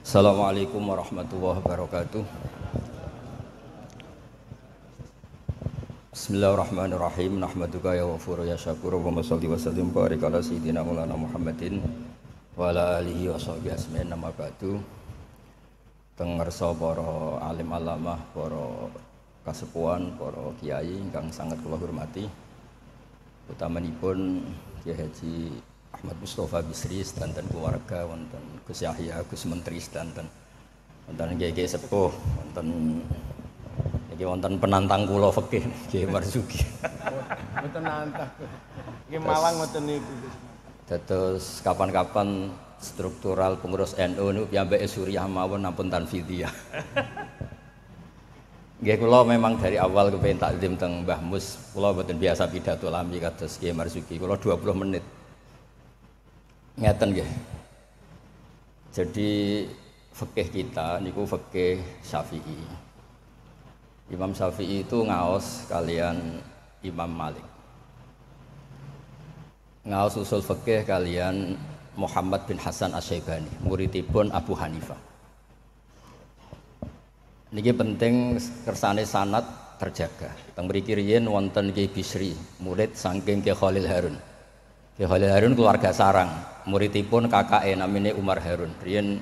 Assalamualaikum warahmatullahi wabarakatuh. Bismillahirrahmanirrahim. Nahmaduka ya ghafuru ya syakuru wa sholli wa sallim barik ala sayyidina Maulana Muhammadin wa ala alihi wa sahbihi asma'in nama ba'du. Teng ngarsa para alim alamah, para kasepuhan, para kiai ingkang sangat kula hormati. Utamanipun Kyai Haji Ahmad Mustofa Bisri sedanten keluarga, wonten Gus Yahya, Gus Menteri sedanten, wonten Kyai sepuh, wonten iki wonten penantang kula fikih Kyai Marzuki. Mboten nantang. Nggih mawang ngoten niku. Dados kapan-kapan struktural pengurus NU niku piyambake Suriah mawon ampun tanfidiyah. Nggih kula memang dari awal kepengin takdim teng Mbah Mus, kula mboten biasa pidato lami kados Kyai Marzuki. Kula 20 menit. Ngeten nggih. Jadi fikih kita niku fikih Syafi'i. Imam Syafi'i itu ngaos kalian Imam Malik. Ngaos usul fikih kalian Muhammad bin Hasan Asy-Syaibani, muridipun Abu Hanifah. Niki penting kersane sanad terjaga. Teng mriki riyen wonten Ki Bisri, murid saking Ki Khalil Harun. Ki Khalil Harun keluarga sarang, muridipun kakake namine Umar Harun. Riyen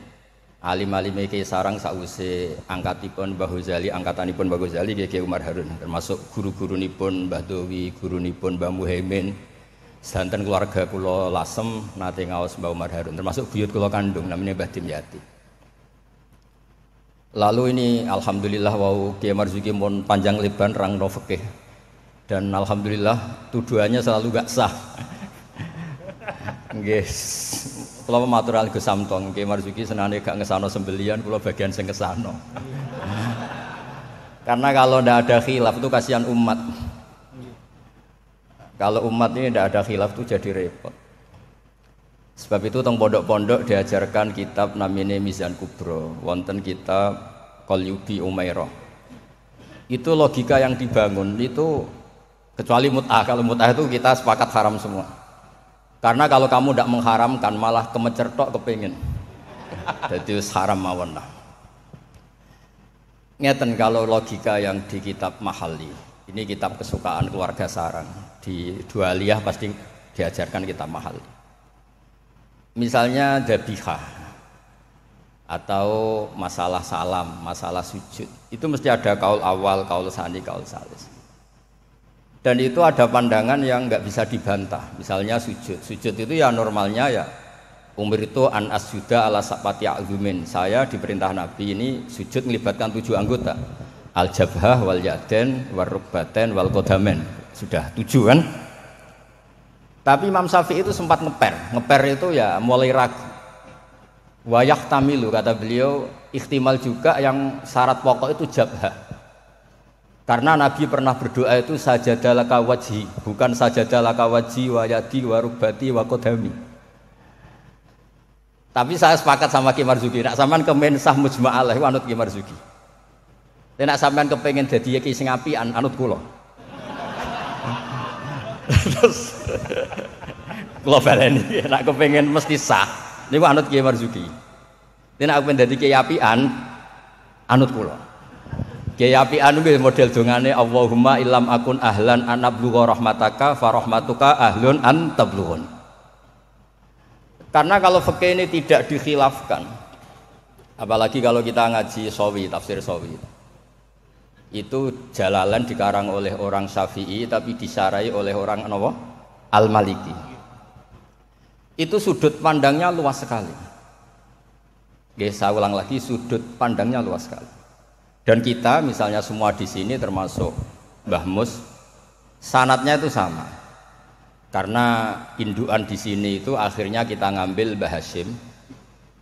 alim-alime Ki Sarang sakwise angkatipun Mbah Ghazali, angkatanipun Mbah Ghazali Ki Umar Harun, termasuk guru-gurunipun Mbah Dowi, gurunipun Mbah Muhaimin. Sedanten keluarga kula lasem nate ngaos Mbah Umar Harun, termasuk buyut kula kandung namine Mbah Dimyati. Lalu ini alhamdulillah wau Kyai Marzuki mon panjang lebar rangno fikih. Dan alhamdulillah tuduhannya selalu gak sah. Nggih. Kula matur alih Gus Samtong, Kyai Marzuki senane gak ngesano sembelian, kula bagian sing ngesano. Karena kalau ndak ada khilaf itu kasihan umat. Kalau umat ini ndak ada khilaf itu jadi repot. Sebab itu teng pondok-pondok diajarkan kitab namine Mizan Kubro, wonten kitab Qalyubi Umairah. Itu logika yang dibangun itu kecuali mut'ah. Kalau mut'ah itu kita sepakat haram semua. Karena kalau kamu tidak mengharamkan malah kemecertok kepingin. Jadi haram mawon lah. Ngeten kalau logika yang di kitab Mahalli. Ini kitab kesukaan keluarga sarang. Di Dualiyah pasti diajarkan kitab Mahalli. Misalnya dzabihah atau masalah salam, masalah sujud. Itu mesti ada kaul awal, kaul tsani, kaul tsalis. Dan itu ada pandangan yang nggak bisa dibantah. Misalnya sujud. Sujud itu ya normalnya ya umur itu an asjuda ala sapati azumin. Saya diperintah Nabi ini sujud melibatkan 7 anggota. Al-jabhah wal yaden wal rukbaten wal qadamen. Sudah 7 kan? Tapi Imam Syafi'i itu sempat ngeper itu ya mulai ragu. Wayah tamilu kata beliau, ikhtimal juga yang syarat pokok itu jabhah. Karena Nabi pernah berdoa itu sajadalaka wajhi, bukan sajadalaka wajhi wa yadi wa rukbati wa qadami. Tapi saya sepakat sama Ki Marzuki, nak sampean kemen sah mujma' alaih anut Ki Marzuki. Nek sampean kepengin dadi ki sing apian anut kula. Terus kula baleni nek kepengin mesti sah niku anut Kyai Marzuki. Nek aku pengen dadi kiai apian anut kula. Kiai apian kuwi model dongane Allahumma illam akun ahlan an ablugha rahmataka fa rahmatuka ahlun an tablughun. Karena kalau fikih ini tidak dikhilafkan, apalagi kalau kita ngaji Sawi, tafsir Sawi. Itu Jalalan dikarang oleh orang Syafi'i tapi disarai oleh orang apa? Al-Maliki. Itu sudut pandangnya luas sekali. Saya ulang lagi, sudut pandangnya luas sekali. Dan kita misalnya semua di sini termasuk Mbah Mus, sanadnya itu sama. Karena indukan di sini itu akhirnya kita ngambil Mbah Hasyim.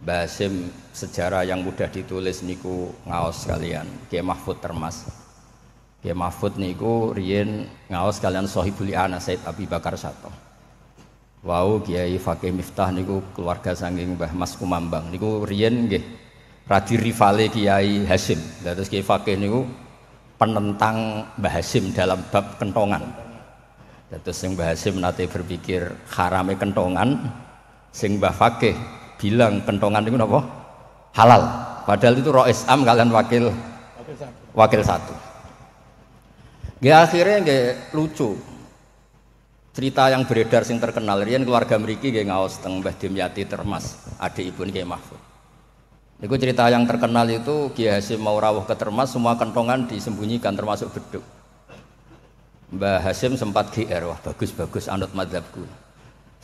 Mbah Hasyim sejarah yang mudah ditulis niku ngaos kalian Kyai Mahfud Termas. Kyai Mahfud niku riyen ngaos kalian Shahibul I'anah Said Abi Bakar Sato. Wau Kyai Fakih Miftah niku keluarga saking Mbah Mas Kumambang niku riyen nggih radi rivale Kyai Hasyim. Terus Kyai Fakih niku penentang Mbah Hasyim dalam bab kentongan. Terus sing Mbah Hasyim nate berpikir harame kentongan, sing Mbah Fakih bilang kentongan niku napa? halal. Padahal itu rois am kalian wakil satu. Ya akhirnya nggak lucu. Cerita yang beredar sing terkenal, riyen keluarga mriki nggih ngaos teng Mbah Dimyati Termas, adik ibu Kiai Mahfud. Niku cerita yang terkenal itu Kiai Hasyim mau rawuh ke Termas, semua kentongan disembunyikan termasuk beduk. Mbah Hasyim sempat GR, wah bagus anut madzhabku.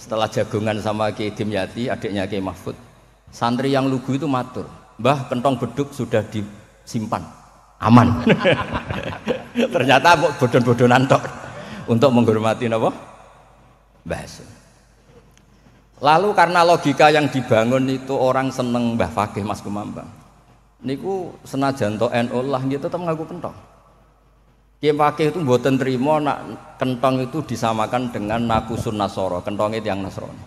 Setelah jagongan sama Kiai Dimyati, adiknya Kiai Mahfud, santri yang lugu itu matur, "Mbah, kentong beduk sudah disimpan, aman." Ternyata bodon-bodonan tok untuk menghormati napa? Mbah Hasyim. Lalu karena logika yang dibangun itu orang seneng Mbah Fakih Mas Kumambang. Niku senajan to NU lah gitu tetep ngaku kentong. Kiai Fakih itu mboten trimo nak kentong itu disamakan dengan nakusun nasoro, kentongnya tiang Nasrani.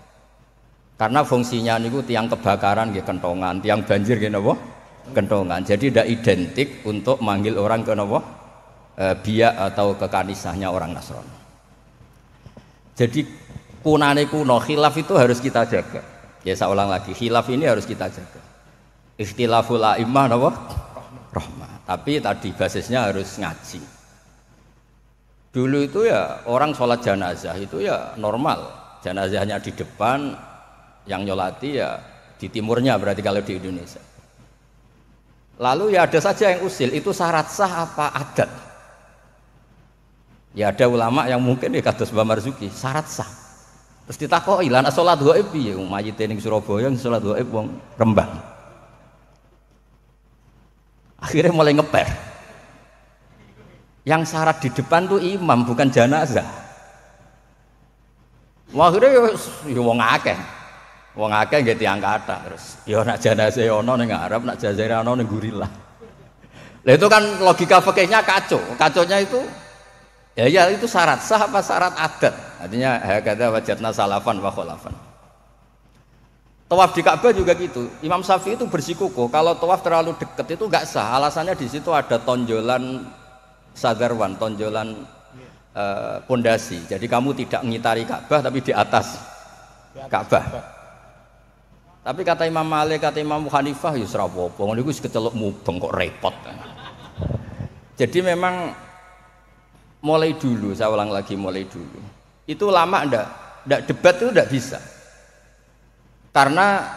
Karena fungsinya niku tiang kebakaran nggih kentongan, tiang banjir nggih napa? Kentongan. Jadi tidak identik untuk manggil orang ke napa? Biak atau kekanisahnya orang Nasrani. Jadi kunane kuno khilaf itu harus kita jaga. Ya saya ulang lagi, khilaf ini harus kita jaga. Ikhtilaful a'immah napa? Rahmah. Tapi tadi basisnya harus ngaji. Dulu itu ya orang sholat jenazah itu ya normal. Jenazahnya di depan, yang nyolati ya di timurnya berarti kalau di Indonesia. Lalu ya ada saja yang usil, itu syarat sah apa adat? Ya ada ulama yang mungkin ya kados Mbah Marzuki, syarat sah. Terus ditakoki, "Lah nek salat gaib piye? Mayite ning Surabaya salat gaib wong Rembang." Akhirnya mulai ngeper. Yang syarat di depan tuh imam bukan jenazah. Akhirnya ya wong akeh. Wong akeh nggih tiyang kathah terus. Ya nek jenazah ana ning Arab, nek jenazah ana ning Gurila. Lah itu kan logika fikihnya kacau. Kaconya itu ya itu syarat sah apa syarat adat? Artinya hakadza wajadna salafan wa khalafan. Tawaf di Ka'bah juga gitu. Imam Syafi'i itu bersikukuh kalau tawaf terlalu dekat itu enggak sah. Alasannya di situ ada tonjolan sadarwan, tonjolan pondasi. Jadi kamu tidak mengitari Ka'bah tapi di atas Ka'bah. Tapi kata Imam Malik, kata Imam Hanifah ya ora apa-apa. Ngono iku wis keceluk mubeng kok repot. Jadi memang mulai dulu, saya ulang lagi mulai dulu. Itu lama ndak debat itu ndak bisa. Karena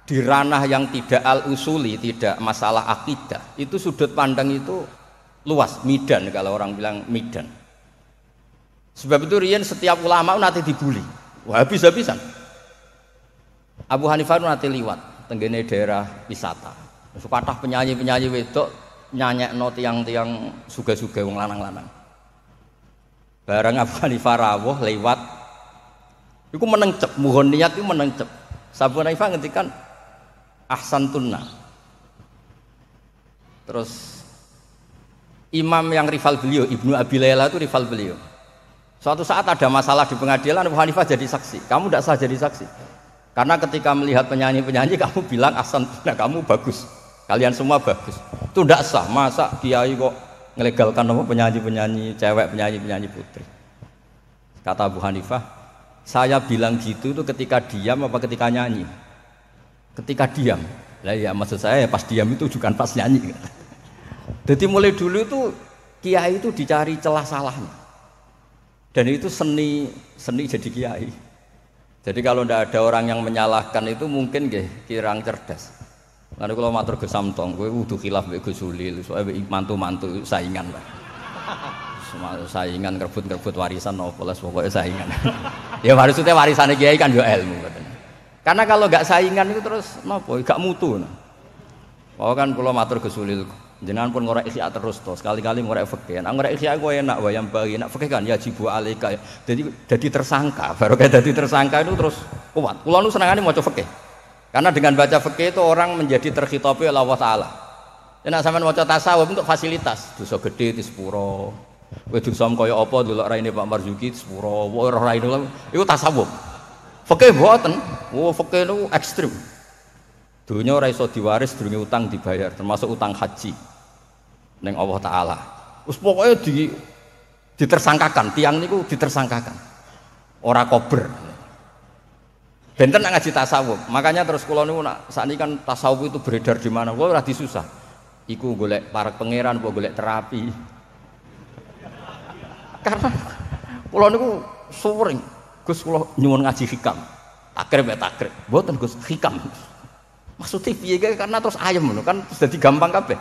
di ranah yang tidak al-usuli, tidak masalah akidah, itu sudut pandang itu luas, midan kalau orang bilang midan. Sebab itu riyen setiap ulama nanti dibully. Wah, habis-habisan. Abu Hanifah nanti liwat tenggene daerah wisata. Sepatah penyanyi-penyanyi wedok nyanyekno tiang-tiang suga-suga wong lanang-lanang. Bareng Abu Hanifah rawuh lewat iku menencep, mohon niat iku menencep. Abu Hanifah ngendikan ahsantunna. Terus imam yang rival beliau, Ibnu Abi Layla itu rival beliau. Suatu saat ada masalah di pengadilan, Abu Hanifah jadi saksi. Kamu tidak sah jadi saksi. Karena ketika melihat penyanyi-penyanyi kamu bilang ahsantunna, kamu bagus. Kalian semua bagus. Itu tidak sah. Masa kiai kok ngelegalkan apa penyanyi-penyanyi cewek, penyanyi-penyanyi putri. Kata Abu Hanifah, saya bilang gitu itu ketika diam apa ketika nyanyi? Ketika diam. Lah ya maksud saya pas diam itu bukan pas nyanyi. Jadi mulai dulu itu kiai itu dicari celah salahnya. Dan itu seni jadi kiai. Jadi kalau tidak ada orang yang menyalahkan itu mungkin nggih kirang cerdas. Lalu kalau matur Gus Samtong, kowe kudu khilaf mbek Gus Sulil, soalnya mantu-mantu saingan lah. Semua saingan kerebut-kerebut warisan nopo lah pokoknya saingan. Ya maksudnya warisannya kiai kan yo ilmu katanya. Karena kalau nggak saingan itu terus nopo gak mutu. Oh kan kalau matur Gus Sulil, jenengan pun ngorek ikhya terus toh, sekali-kali ngorek fikih. Nah ngorek ikhya kowe enak wayang bagi, enak fikih kan ya jibu alaika. Jadi tersangka, baru kayak jadi tersangka itu terus kuat. Kulo nu senengane maca fikih. Karena dengan baca fikih itu orang menjadi terkhitopi oleh Allah Taala. Nek sampean maca tasawuf untuk fasilitas, dosa gede di sepuro. Kowe dosa kaya apa delok raine Pak Marzuki sepuro, ora raine iku tasawuf. Fikih mboten. Oh fikih niku ekstrem. Dunia ora iso diwaris durunge utang dibayar, termasuk utang haji ning Allah Taala. Wis pokoke ditersangkakan, tiang niku ditersangkakan. Ora kober. Benten nak ngaji tasawuf. Makanya terus kula niku nak sakniki kan tasawuf itu beredar di mana. Kula ora disusah. Iku golek parek pangeran apa golek terapi. Karena kula niku suwering Gus kula nyuwun ngaji hikam. Takrib ya takrib. Mboten Gus hikam. Maksudnya piye karena terus ayem ngono kan dadi gampang kabeh.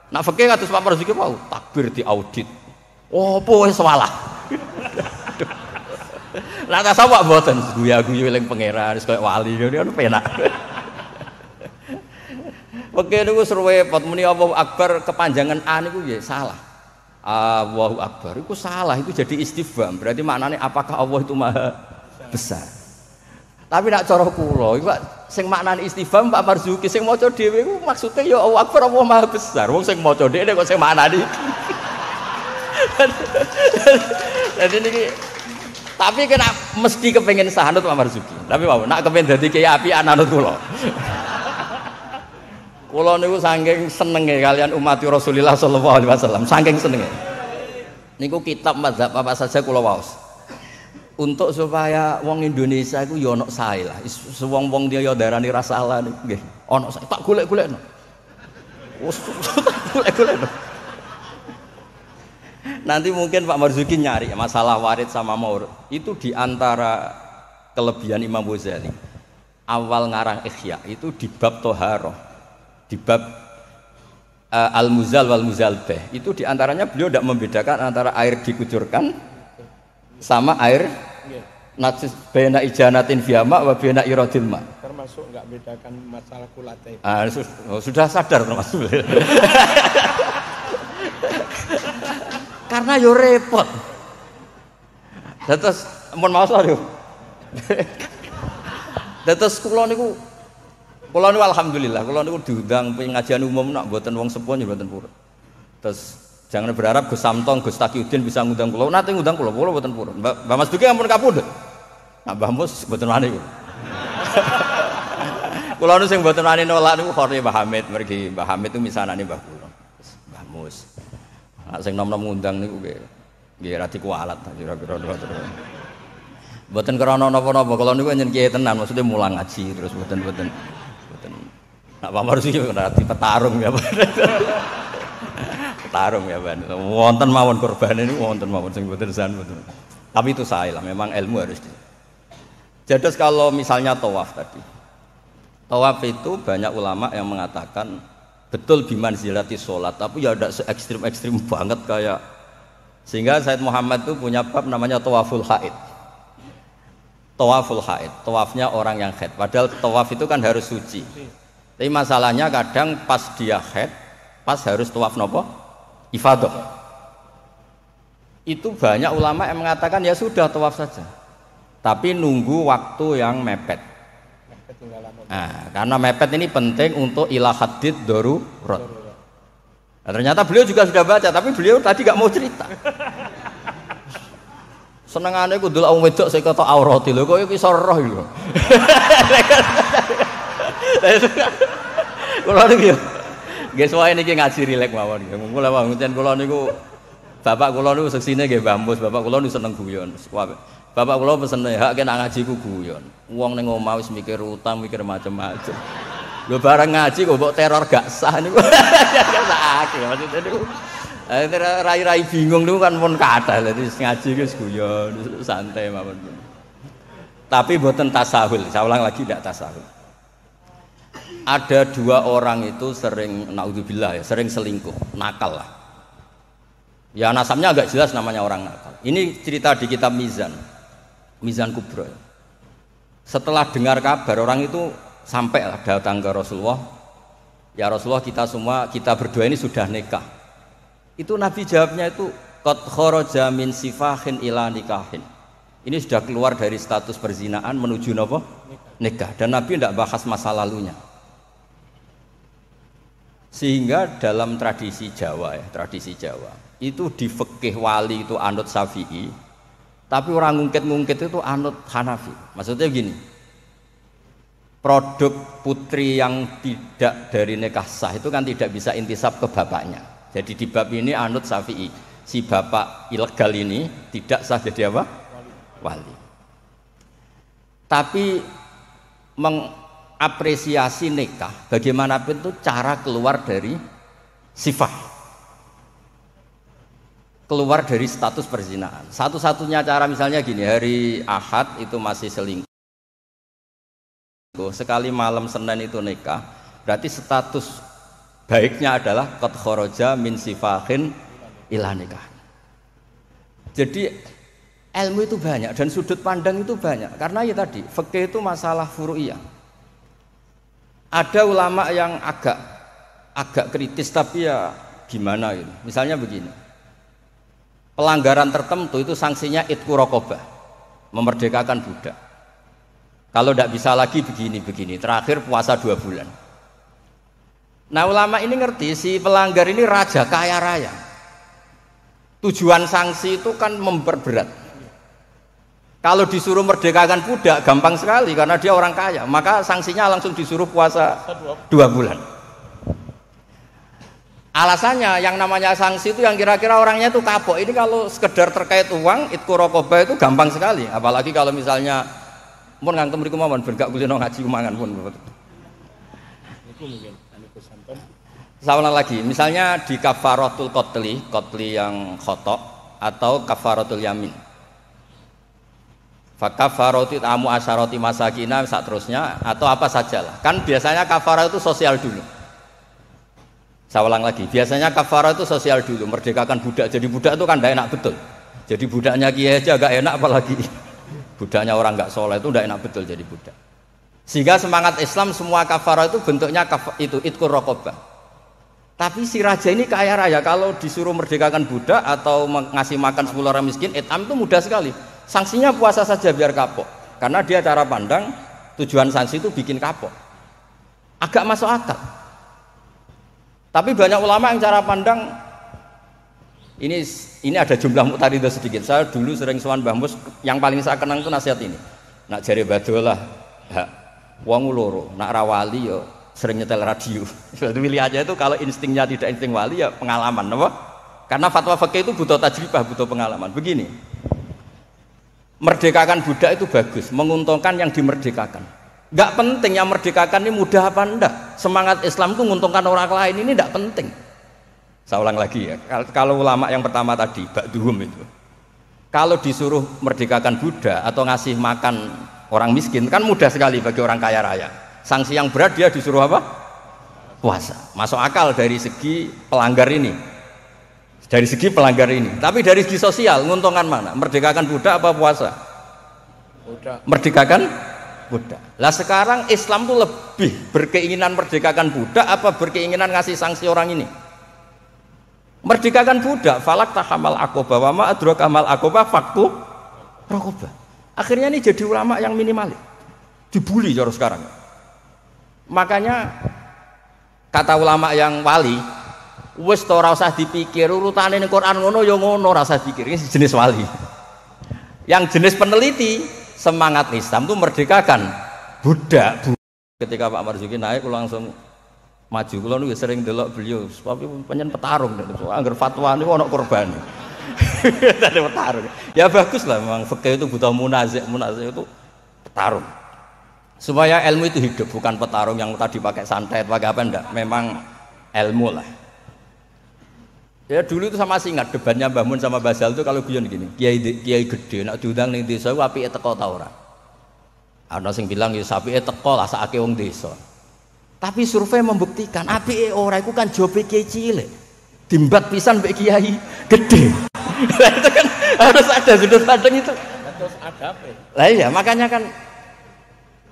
Nak fikih kados Pak Marzuki wau takbir diaudit. Opo wis salah. Lah tasawuf mboten guya-guyu eling pangeran wis koyo wali ngene kan penak. Fikih niku repot muni Allahu Akbar kepanjangan A niku ya salah. Allahu Akbar itu salah, itu jadi istifham. Berarti maknanya apakah Allah itu maha besar? Tapi nak cara kula iku sing maknane istifham Pak Marzuki sing maca dhewe iku maksude ya Allahu Akbar Allah maha besar. Wong sing maca dhewe kok sing maknane. Jadi niki tapi kena mesti kepengen sahanut Pak Marzuki. Tapi mau nak kepengen dadi kiai apian anut kula. Kula niku saking senenge kalian umat Rasulullah sallallahu alaihi wasallam, saking senenge. Niku kitab mazhab apa saja kula waos. Untuk supaya wong Indonesia iku ya ana sae lah. Wong-wong dia ya darani rasalah niku nggih. Ana sae tak golek-golekno. Wes golek-golekno. Nanti mungkin Pak Marzuki nyari masalah warid sama maurud. Itu diantara kelebihan Imam Ghazali. Awal ngarang Ihya itu di bab Toharoh, di bab Al-Muzal wal Muzalbeh. Itu diantaranya beliau tidak membedakan antara air dikucurkan sama air najis bena ijanatin fiyama wa bena iradil ma. Termasuk enggak bedakan masalah kulate. Sudah sadar termasuk. Karena yo repot. Terus mun maos lho. Terus kula niku alhamdulillah kula niku diundang pengajian umum nak mboten wong sepuh ya mboten purun. Terus jangan berharap Gus Samtong, Gus Taqiyuddin bisa ngundang kula. Nate ngundang kula mboten purun. Mbah Mas Duki ampun kapundhut. Nah Mbah Mus mboten wani kula. Kula nu sing mboten wani nolak niku Khori Mbah Hamid, mergi Mbah Hamid itu misanane Mbah kula. Mbah Mus. Nek sing nom-nom ngundang niku nggih ra dikualat kira-kira terus. Mboten krana napa-napa, kula niku nyen kiye tenan, maksudnya mulang ngaji terus mboten. Nak Pak Marzuki ora dipetarung ya. Petarung ya, Ban. Wonten mawon korban ini wonten mawon sing mboten san mboten. Tapi itu saya lah, memang ilmu harus di. Jadi kalau misalnya tawaf tadi. Tawaf itu banyak ulama yang mengatakan betul bimanzilati sholat, tapi ya ada se-ekstrim banget kayak sehingga Said Muhammad itu punya bab namanya tawaful haid. Tawaful haid, tawafnya orang yang haid. Padahal tawaf itu kan harus suci. Tapi masalahnya kadang pas dia haid, pas harus tawaf nopo? Ifadah. Itu banyak ulama yang mengatakan ya sudah tawaf saja. Tapi nunggu waktu yang mepet. Nah, karena mepet ini penting untuk ilah hadid darurat. Nah, ternyata beliau juga sudah baca, tapi beliau tadi gak mau cerita. Senengane ku delok wong wedok sing kata aurati lho, kok iso roh lho. Kula niku yo nggih suwae niki ngaji rilek mawon. Mula pancen kula niku bapak kula niku seksine nggih Mbah Mus, bapak kula niku seneng guyon. Bapak kula pesen hak kena ngaji ku guyon. Wong ning omah wis mikir utang, mikir macam-macam. Lho bareng ngaji kok mbok teror gak sah niku. Sakake maksudnya niku. Rai-rai bingung niku kan pun kathah. Dadi ngaji ku guyon, santai mawon. Tapi mboten tasahul. Saya ulang lagi tidak tasahul. Ada dua orang itu sering naudzubillah ya, sering selingkuh, nakal lah. Ya nasabnya agak jelas namanya orang nakal. Ini cerita di kitab Mizan Kubra. Setelah dengar kabar orang itu sampailah datang ke Rasulullah. Ya Rasulullah kita berdua ini sudah nikah. Itu Nabi jawabnya itu qad kharaja min sifahin ila nikahin. Ini sudah keluar dari status perzinaan menuju apa? Nikah. Dan Nabi tidak bahas masa lalunya. Sehingga dalam tradisi Jawa itu di fikih wali itu anut Syafi'i, tapi orang ngungkit itu anut Hanafi. Maksudnya gini, produk putri yang tidak dari nikah sah itu kan tidak bisa intisab ke bapaknya. Jadi di bab ini anut Syafi'i, si bapak ilegal ini tidak sah jadi apa? Wali. Tapi mengapresiasi nikah, bagaimanapun itu cara keluar dari sifah, keluar dari status perzinahan. Satu-satunya cara misalnya gini, hari Ahad itu masih selingkuh, sekali malam Senin itu nikah, berarti status baiknya adalah qad kharaja min sifahin ila nikah. Jadi ilmu itu banyak dan sudut pandang itu banyak, karena ya tadi fikih itu masalah furu'iyah. Ada ulama yang agak kritis, tapi ya gimana gitu. Misalnya begini, pelanggaran tertentu itu sanksinya itqu raqabah, memerdekakan budak. Kalau tidak bisa lagi begini, terakhir puasa 2 bulan. Nah ulama ini ngerti si pelanggar ini raja kaya raya, tujuan sanksi itu kan memperberat. Kalau disuruh merdekakan budak gampang sekali karena dia orang kaya, maka sanksinya langsung disuruh puasa 2 bulan. Alasannya yang namanya sanksi itu yang kira-kira orangnya itu kapok. Ini kalau sekedar terkait uang, itqu raqabah itu gampang sekali. Apalagi kalau misalnya mun ngantem mriku mawon ben gak kulino ngaji umangan pun. Niku mungkin aniku sampun. Sama lagi, misalnya di kafaratul qatli yang khata' atau kafaratul yamin. Fakafaroti tamu asharoti masakina seterusnya atau apa sajalah. Kan biasanya kafarah itu sosial dulu. Saya ulang lagi, biasanya kafarah itu sosial dulu, merdekakan budak. Jadi budak itu kan tidak enak betul. Jadi budaknya kiai aja agak enak, apalagi budaknya orang nggak soleh itu tidak enak betul jadi budak. Sehingga semangat Islam semua kafarah itu bentuknya itu itqu raqabah. Tapi si raja ini kaya raya, kalau disuruh merdekakan budak atau ngasih makan 10 orang miskin, etam itu mudah sekali. Sanksinya puasa saja biar kapok, karena dia cara pandang tujuan sanksi itu bikin kapok. Agak masuk akal. Tapi banyak ulama yang cara pandang ini ada jumlah muktaridah sedikit. Saya dulu sering sowan Mbah Mus, yang paling saya kenang itu nasihat ini. Nak jare badolah, wong loro, nak rawali yo sering nyetel radio. Suatu milih aja itu kalau instingnya tidak insting wali ya pengalaman, apa? Karena fatwa fikih itu butuh tajribah, butuh pengalaman. Begini. Merdekakan budak itu bagus, menguntungkan yang dimerdekakan. Enggak penting yang merdekakan ini mudah apa enggak. Semangat Islam itu menguntungkan orang lain ini enggak penting. Saya ulang lagi ya. Kalau ulama yang pertama tadi, Ba'duhum itu. Kalau disuruh merdekakan budak atau ngasih makan orang miskin kan mudah sekali bagi orang kaya raya. Sanksi yang berat dia disuruh apa? Puasa. Masuk akal dari segi pelanggar ini. Dari segi pelanggar ini, tapi dari segi sosial menguntungkan mana? Merdekakan budak apa puasa? Budak. Merdekakan budak. Lah sekarang Islam tuh lebih berkeinginan merdekakan budak apa berkeinginan ngasih sanksi orang ini? Merdekakan budak, falak tahamal aqobah wa ma adraka mal aqobah fakku raqobah. Akhirnya ini jadi ulama yang minimalis. Dibully cara sekarang. Makanya kata ulama yang wali, wis ora usah dipikir urutane ning Quran ngono ya ngono, ora usah dipikir. Ini jenis wali. Yang jenis peneliti, semangat Islam itu merdekakan budak. Ketika Pak Marzuki naik langsung maju. Kula niku sering delok beliau, tapi panjen petarung angger fatwa niku ana korban. Tadi petarung. Ya bagus lah, memang fikih itu butuh munazih itu petarung. Supaya ilmu itu hidup, bukan petarung yang tadi pakai santet, pakai apa enggak. Memang ilmu lah. Ya dulu itu sama ingat debatnya Mbah Mun sama Basal itu kalau guyon gini, kiai gede nak diundang ning desa ku apike teko ta ora. Ana sing bilang ya apike teko lah sakake wong desa. Tapi survei membuktikan apike ora iku kan jobe kiai cilik. Dimbat pisan mbek kiai gede. Itu kan harus ada sudut pandang itu. Terus adape. Lah iya makanya kan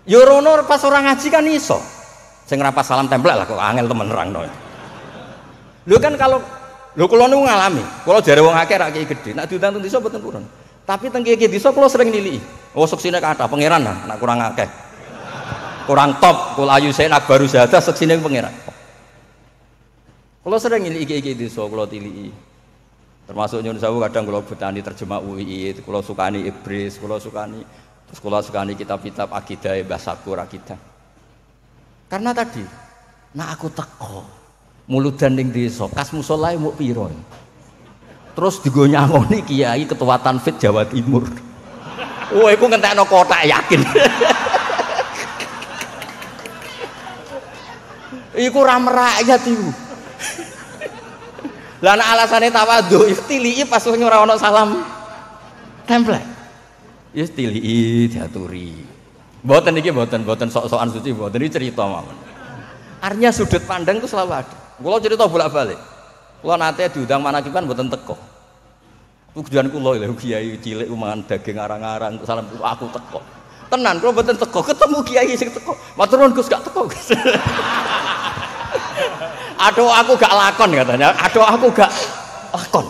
yo rono pas orang ngaji kan iso. Sing rapas salam templek lah kok angel temen nerangno. Lho kan kalau lho kula niku ngalami, kula jare wong akeh ra kiai gedhe, nek diundang teng desa mboten purun. Tapi teng kiai desa kula sering niliki. Oh seksine kathah pangeran lah, nek kurang akeh. Kurang top, kula ayu sen akbaru zadah seksine pangeran. Kula sering niliki kiai desa kula tiliki. Termasuk nyun sewu kadang kula butani terjemah UI, kula sukani Ibris, kula sukani terus kula sukani kitab-kitab akidah Mbah Sakur akidah. Karena tadi, nah aku teko muludan ning desa, kas musolae muk pira. Terus digo nyangoni kiai ketua Tanfid Jawa Timur. Oh, iku ngentekno kotak yakin. Iku ra merakyat iku. Lah nek alasane tawadhu tiliki pas ora ono salam template. Ya tiliki diaturi. Mboten iki mboten sok-sokan suci mboten iki cerita mawon. Artinya sudut pandang itu selalu ada. Kula cerita bolak-balik. Kula nate diundang manakiban mboten teko. Tujuan kula lho kiai cilik mangan daging arang-arang salam aku teko. Tenan kula mboten teko, ketemu kiai sing teko. Matur nuwun Gus gak teko. Aduh aku gak lakon katanya. Aduh aku gak lakon.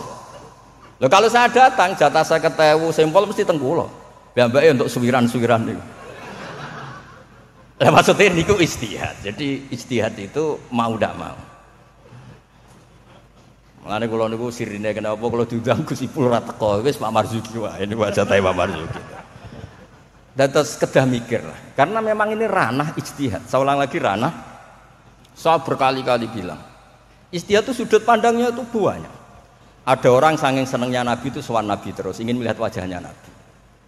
Loh kalau saya datang jatah saya ketewu sempol mesti teng kula. Mbak untuk suwiran-suwiran niku. Lah maksudnya niku ijtihad. Jadi ijtihad itu mau ndak mau. Mulane kula niku sirine kenapa kula diundang Gus Ipul ora teko wis Pak Marzuki wae niku jatahe Pak Marzuki. Dados kedah mikir lah. Karena memang ini ranah ijtihad. Saya ulang lagi ranah. Saya berkali-kali bilang, ijtihad itu sudut pandangnya itu banyak. Ada orang saking senengnya Nabi itu sowan Nabi terus, ingin melihat wajahnya Nabi.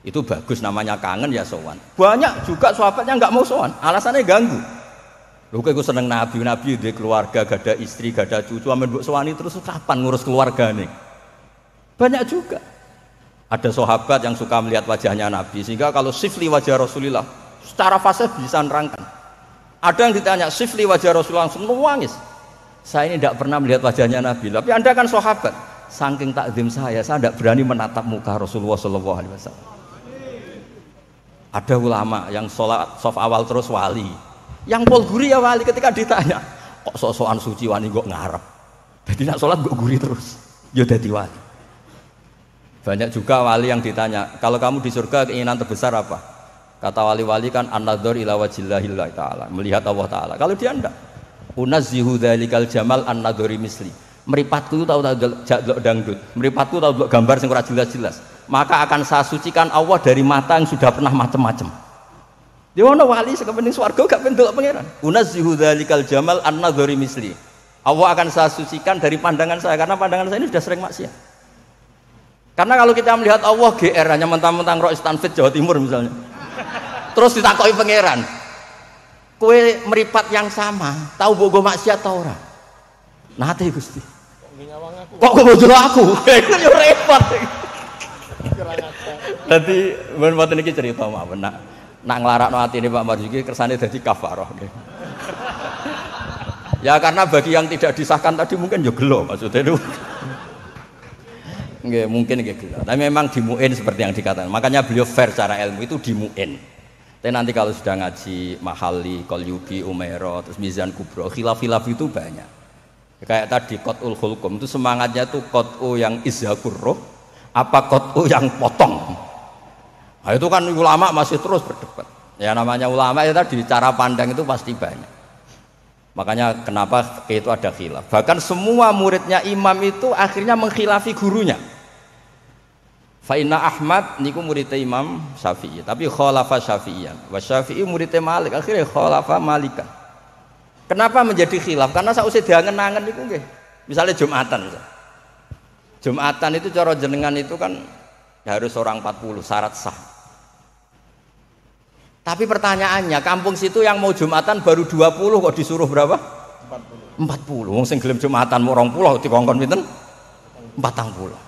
Itu bagus namanya kangen ya sowan. Banyak juga sahabatnya nggak mau sowan, alasannya ganggu. Lho kok seneng Nabi duwe keluarga, gak ada istri, gak ada cucu, amen mbok sowani terus kapan ngurus keluargane? Banyak juga. Ada sahabat yang suka melihat wajahnya Nabi sehingga kalau sifli wajah Rasulullah secara fasih bisa nerangkan. Ada yang ditanya sifli wajah Rasulullah langsung nangis. Saya ini tidak pernah melihat wajahnya Nabi, tapi Anda kan sahabat. Saking takzim saya tidak berani menatap muka Rasulullah SAW. Ada ulama yang sholat sof awal terus wali, yang pol guri ya wali ketika ditanya kok sok-sokan suci wani kok ngarep. Jadi nak sholat kok guri terus, ya jadi wali. Banyak juga wali yang ditanya, kalau kamu di surga keinginan terbesar apa? Kata wali-wali kan an-nadhar ila wajhillahillah ta'ala, melihat Allah Ta'ala. Kalau dia enggak, unazzihu dzalikal jamal an-nadhari misli. Meripatku tahu delok dangdut, meripatku tahu delok gambar sing ora jelas-jelas. Maka akan saya sucikan Allah dari mata yang sudah pernah macam-macam. Dia ono wali sekepening swarga gak pendelok pangeran. Unazzihu dzalikal jamal an-nadhari misli. Allah akan saya sucikan dari pandangan saya karena pandangan saya ini sudah sering maksiat. Karena kalau kita melihat Allah GR hanya mentang-mentang Rois Tanfid Jawa Timur misalnya. Terus ditakoki pangeran. Kue meripat yang sama, tahu bogo maksiat ta ora? Nate Gusti. Kok bojo aku? Iku yo repot. Dadi mboten iki cerita mawon nak nglarakno atine Pak Marzuki kersane dadi kafarah nggih. Ya karena bagi yang tidak disahkan tadi mungkin yo gelo maksudnya itu. Nggih, mungkin nggih gelo. Tapi memang di muin seperti yang dikatakan. Makanya beliau fair secara ilmu itu di muin. Tapi nanti kalau sudah ngaji Mahali, Qalyubi, Umairah, terus Mizan Kubro, khilaf-khilaf itu banyak. Kayak tadi Qat'ul Khulqum itu semangatnya tuh Qat'u yang izhakur roh apa Qat'u yang potong. Nah, itu kan ulama masih terus berdebat. Ya namanya ulama itu tadi cara pandang itu pasti banyak. Makanya kenapa itu ada khilaf. Bahkan semua muridnya imam itu akhirnya mengkhilafi gurunya. Fa'inna Ahmad niku muridnya Imam Syafi'i, tapi khalafa Syafi'iyan. Wa Syafi'i muridnya Malik, akhirnya khalafa Malikan. Kenapa menjadi khilaf? Karena sausé diangen-angen niku nggih. Misalnya Jumatan misalnya. Jumatan itu cara jenengan itu kan harus orang 40 syarat sah. Tapi pertanyaannya, kampung situ yang mau Jumatan baru 20 kok disuruh berapa? 40. Wong sing gelem Jumatan mau 20 dikongkon pinten? 40.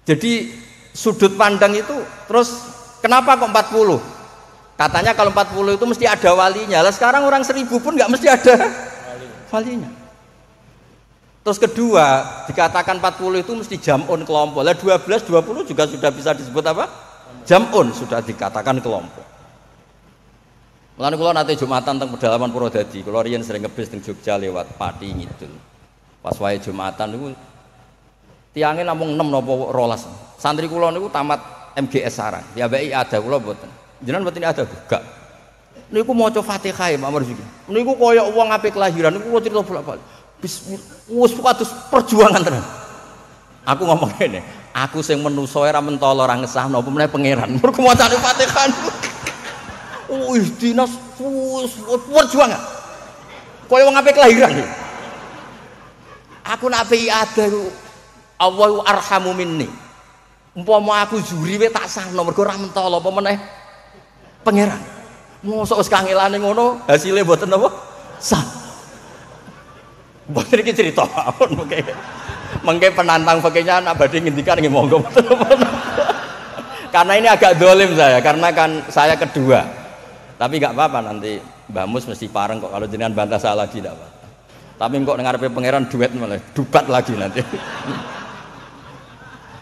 Jadi sudut pandang itu terus kenapa kok 40? Katanya kalau 40 itu mesti ada walinya. Lah sekarang orang 1000 pun nggak mesti ada walinya. Terus kedua, dikatakan 40 itu mesti jam'un kelompok. Lah 12, 20 juga sudah bisa disebut apa? Jam'un, sudah dikatakan kelompok. Mulane kula nate Jumatan teng pedalaman Purwodadi. Kula riyen sering ngebis teng Jogja lewat Pati Ngidul. Pas wae Jumatan niku tiangnya namung 6 napa 12. Santri kula niku tamat MGS Sarang. Ya baik ada kula mboten. Jenengan mboten ada gak. Niku maca Fatihah Pak Marzuki. Niku kaya wong ape kelahiran niku cerita bolak-balik. Bismillah. Wis kados perjuangan tenan. Aku ngomong ngene, aku sing menusa ora mentolo ora ngesahno apa meneh pangeran. Mergo macane Fatihah. Wis dinas perjuangan. Kaya wong ape kelahiran. Aku nak ape ada Allahu arhamu minni. Umpama aku juri we tak sahno mergo ora mentolo apa meneh pangeran. Mosok wis kangelane ngono, hasilé mboten apa? Sah. Mboten iki cerita mawon mengke penantang fakihnya anak badhe ngendikan nggih monggo. Karena ini agak dolim saya, karena kan saya kedua. Tapi nggak apa-apa nanti Mbah Mus mesti pareng kok kalau jenengan bantah saya lagi tidak apa. Tapi kok ngarepe pangeran duet malah, dubat lagi nanti.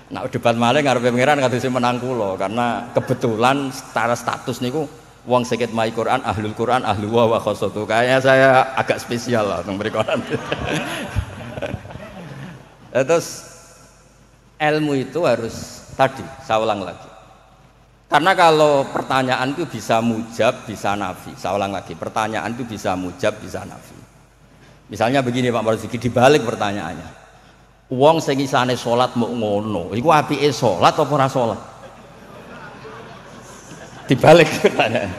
Nah debat malah ngarepe pangeran kados menang kula karena kebetulan secara status niku wong sakit mai Quran, ahlul Quran, ahlu wa khosotu. Kayaknya saya agak spesial lah teng mriku nanti. Terus ilmu itu harus tadi, saya ulang lagi. Karena kalau pertanyaan itu bisa mujab, bisa nafi. Saya ulang lagi, pertanyaan itu bisa mujab, bisa nafi. Misalnya begini Pak Marzuki, dibalik pertanyaannya. Wong sing isane salat muk ngono, iku apike salat apa ora salat? Dibalik pertanyaan.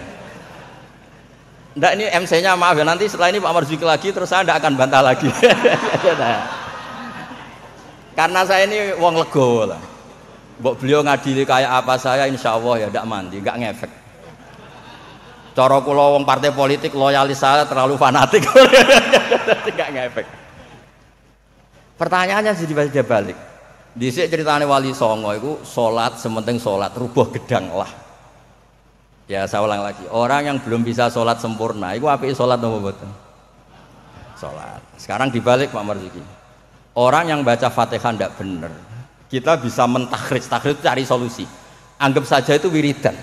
Ndak ini MC-nya maaf ya, nanti setelah ini Pak Marzuki lagi terus saya ndak akan bantah lagi. Karena saya ini wong legowo lah. Mbok beliau ngadili kayak apa saya insya Allah ya ndak mandi, nggak ngefek. Cara kula wong partai politik loyalis saya terlalu fanatik. Nggak ngefek. Pertanyaannya jadi balik. Dhisik ceritane Wali Songo iku salat sementing salat rubuh gedang lah. Ya saya ulang lagi, orang yang belum bisa sholat sempurna itu apike sholat apa mboten? Sholat. Sekarang dibalik Pak Marzuki. Orang yang baca Fatihah tidak benar, kita bisa mentakhrij, takhrij cari solusi. Anggap saja itu wiridan.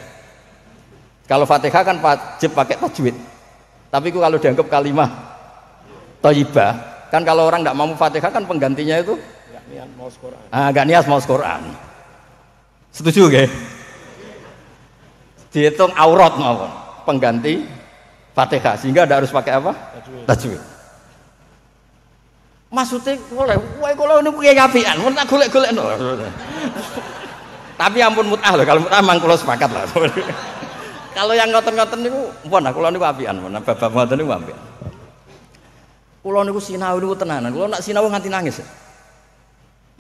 Kalau Fatihah kan wajib pakai tajwid. Tapi itu kalau dianggap kalimah thayyibah, kan kalau orang tidak mampu Fatihah kan penggantinya itu enggak niat maos Quran. Enggak niat maos Quran. Setuju nggih? Dihitung aurat mawon pengganti Fatihah sehingga tidak harus pakai apa? Tajwid. Maksudnya boleh, wae kalau niku kiye apian, mun tak golek-golekno. Tapi ampun mut'ah lho, kalau mut'ah mang kula sepakat lah. Kalau yang ngoten-ngoten niku mpun kula niku apian, mun bab ngoten niku apian. Kula niku sinau niku tenanan, kula nak sinau nganti nangis.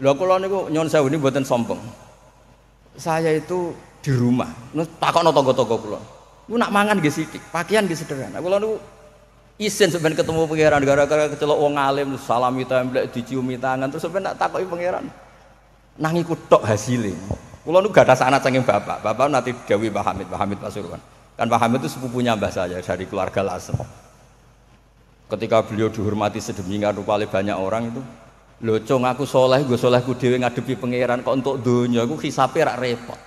Lho kula niku nyuwun sewu niku mboten sombong. Saya itu di rumah, takokno tangga-tangga kula. Niku nak mangan nggih sithik, pakaian nggih sederhana. Kula niku isin sampeyan ketemu pangeran gara-gara kecelok wong alim salami templek diciumi tangan terus sampeyan nak takoki pangeran. Nang iku tok hasile. Kula niku gadah sanad saking bapak. Bapak nanti dawuh Pak Hamid Pasuruan. Kan Pak Hamid itu sepupunya mbah saya dari keluarga Lasem. Ketika beliau dihormati sedemikian rupa oleh banyak orang itu, lho cung aku saleh, nggo salehku dhewe ngadepi pangeran kok untuk donya iku hisabe rak repot.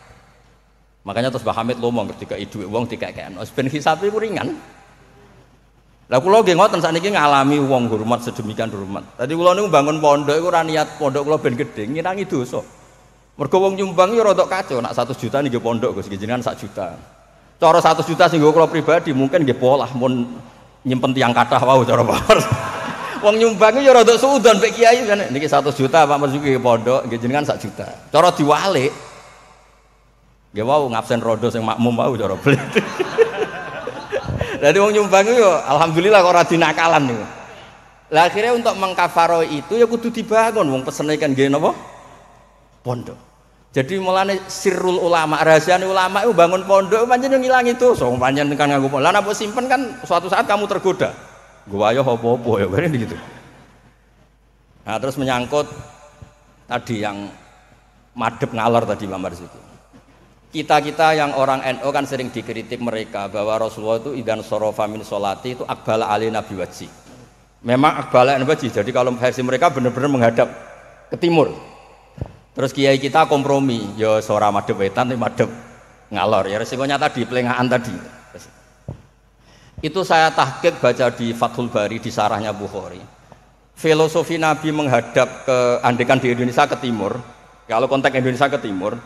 Makanya terus Mbah Hamid ngomong ketika dhuwit wong dikekekno, ben hisabe iku ringan. Lah kula nggih ngoten sakniki ngalami wong hormat sedemikian hormat. Tadi kula niku bangun pondok iku ora niat pondok kula ben gedhe, ngirangi dosa. Mergo wong nyumbang ya rada kacau, nak 100 juta nggih pondok Gus, jenengan 1 juta. Cara 100 juta sing kula pribadi mungkin nggih polah mun nyimpen tiang kathah wau cara Pak. Wong nyumbang ya rada suudon mek kiai kan niki 100 juta Pak Marzuki pondok nggih jenengan 1 juta. Cara diwalik nggih wau ngabsen rodo sing makmum wau cara beli. Jadi wong nyumbang itu alhamdulillah kok ora dinakalan niku. Lah akhirnya untuk mengkafaro itu ya kudu dibangun wong pesene kan nggih napa? Pondok. Jadi mulane sirrul ulama, rahasiane ulama itu bangun pondok pancen ngilangi dosa. Pancen kan nganggo pondok. Lah nek simpen kan suatu saat kamu tergoda. Gua ayo apa-apa ya bareng gitu. Nah, terus menyangkut tadi yang madhep ngalor tadi Pak Marzuki. Kita yang orang NU kan sering dikritik mereka bahwa Rasulullah itu idan sorofa min sholati itu akbala alina biwajhi. Memang akbala alina biwajhi. Jadi kalau versi mereka benar-benar menghadap ke timur. Terus kiai kita kompromi, ya sora madhep wetan tapi madhep ngalor. Ya resikonya tadi pelengahan tadi. Itu saya tahqiq baca di Fathul Bari di sarahnya Bukhari. Filosofi Nabi menghadap ke andekan di Indonesia ke timur. Kalau konteks Indonesia ke timur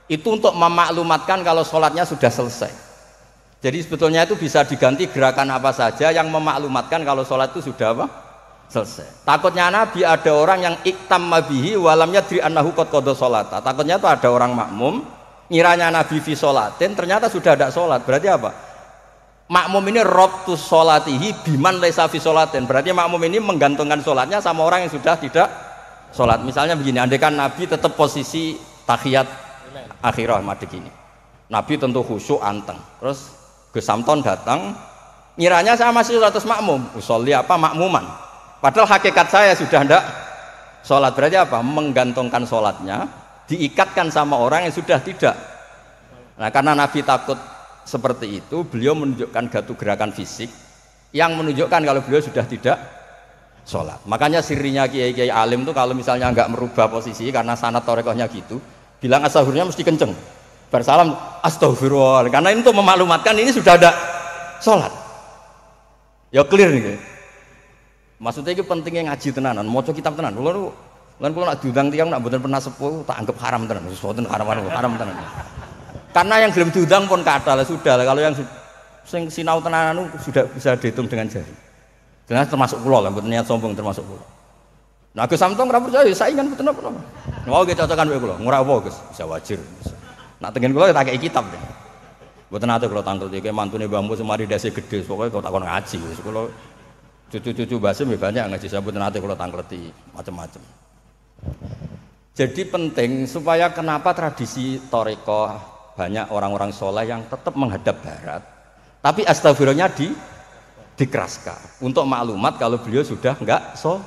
itu untuk memaklumatkan kalau sholatnya sudah selesai. Jadi sebetulnya itu bisa diganti gerakan apa saja yang memaklumatkan kalau sholat itu sudah apa? Selesai. Takutnya Nabi ada orang yang iktamma bihi walam yadri annahu qad qada sholata. Takutnya itu ada orang makmum ngiranya Nabi fi sholatin ternyata sudah ada sholat. Berarti apa? Makmum ini robtus sholatihi biman laisa fi sholatin. Berarti makmum ini menggantungkan sholatnya sama orang yang sudah tidak sholat. Misalnya begini, andekan Nabi tetap posisi tahiyat akhirah madeg ini. Nabi tentu khusyuk anteng. Terus Gus Samton datang, ngiranya saya masih 100 makmum. Usolli apa makmuman. Padahal hakikat saya sudah ndak sholat. Berarti apa? Menggantungkan sholatnya, diikatkan sama orang yang sudah tidak. Nah, karena Nabi takut seperti itu, beliau menunjukkan satu gerakan fisik yang menunjukkan kalau beliau sudah tidak sholat. Makanya sirinya kiai-kiai alim tuh kalau misalnya nggak merubah posisi karena sanad torekohnya gitu, bilang astaghfirullah mesti kenceng. Bersalam astagfirullah. Karena ini untuk memaklumatkan ini sudah ada sholat. Ya clear nih. Maksudnya itu pentingnya ngaji tenanan, maca kitab tenan. Kulo nak diundang tiyang nak mboten pernah sepuh tak anggap haram tenan. Sesuatu haram tenan. Karena yang belum diundang pun kata lah sudah lah. Kalau yang sing sinau tenanan sudah bisa dihitung dengan jari. Jelas termasuk kula lah, mboten niat sombong termasuk kula. Nah, Gus Samtong ora percaya saingan mboten apa-apa. Mau ge cocokan wae kula, ora apa Gus, bisa wajir. Nak tengen kula tak kei kitab deh. Mboten ate kula tangkel iki mantune mbahmu semari dase gede, pokoke kok takon ngaji wis kula. Cucu-cucu Basim banyak ngaji sabut nanti kalau tangkleti macam-macam. Jadi penting supaya kenapa tradisi toriko banyak orang-orang soleh yang tetap menghadap barat, tapi astagfirullahnya dikeraskan untuk maklumat kalau beliau sudah enggak sholat.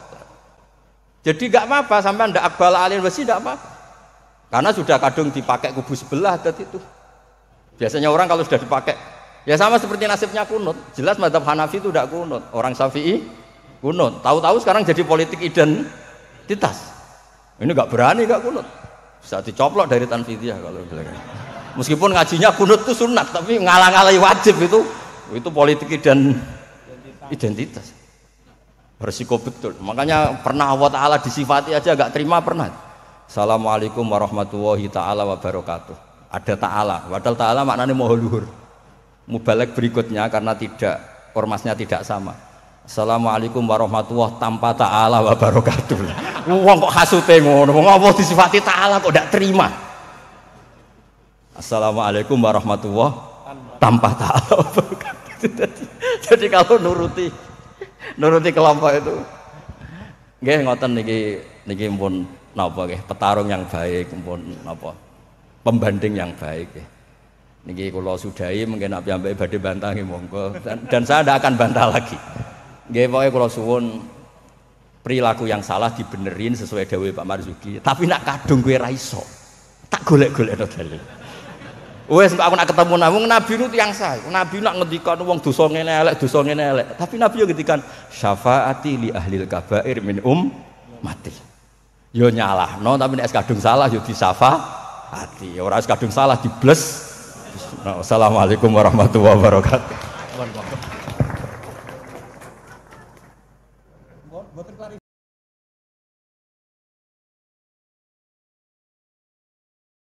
Jadi enggak apa-apa sampai ndak akbal alil wasi enggak apa-apa, karena sudah kadung dipakai kubu sebelah adat itu. Biasanya orang kalau sudah dipakai ya sama seperti nasibnya kunut. Jelas mazhab Hanafi itu tidak kunut. Orang Syafi'i kunut. Tahu-tahu sekarang jadi politik identitas. Ini nggak berani nggak kunut. Bisa dicoplok dari Tanfidiyah kalau bilang. Meskipun ngajinya kunut itu sunat, tapi ngalah-ngalahi wajib itu politik identitas. Berisiko betul. Makanya pernah Allah Ta'ala disifati aja nggak terima pernah. Assalamualaikum warahmatullahi ta'ala wabarakatuh. Ada ta'ala. Padahal ta'ala maknanya moho luhur. Mubalek berikutnya karena tidak ormasnya tidak sama. Assalamualaikum warahmatullahi tanpa ta'ala wa barakatuh. Wong kok hasute ngono, wong apa disifati ta'ala kok ndak terima. Assalamualaikum warahmatullahi tanpa ta'ala wa barakatuh. Jadi kalau nuruti kelompok itu nggih ngoten niki pun napa nggih petarung yang baik pun napa pembanding yang baik nggih. Niki kula sudahi mungkin api ambek badhe bantangi monggo dan saya tidak akan bantah lagi. Nggih pokoke kula suwun perilaku yang salah dibenerin sesuai dawuh Pak Marzuki. Tapi nak kadung kowe ra iso. Tak golek-golekno dalil. Wes aku nak ketemu Nabi itu yang sah. Nabi nak ngendikan wong dosa ngene elek, Tapi Nabi yo ngendikan syafaati li ahlil kabair min mati. Yo nyalahno tapi nek kadung salah yo disafaati. Ora kadung salah dibles. Assalamualaikum warahmatullahi wabarakatuh.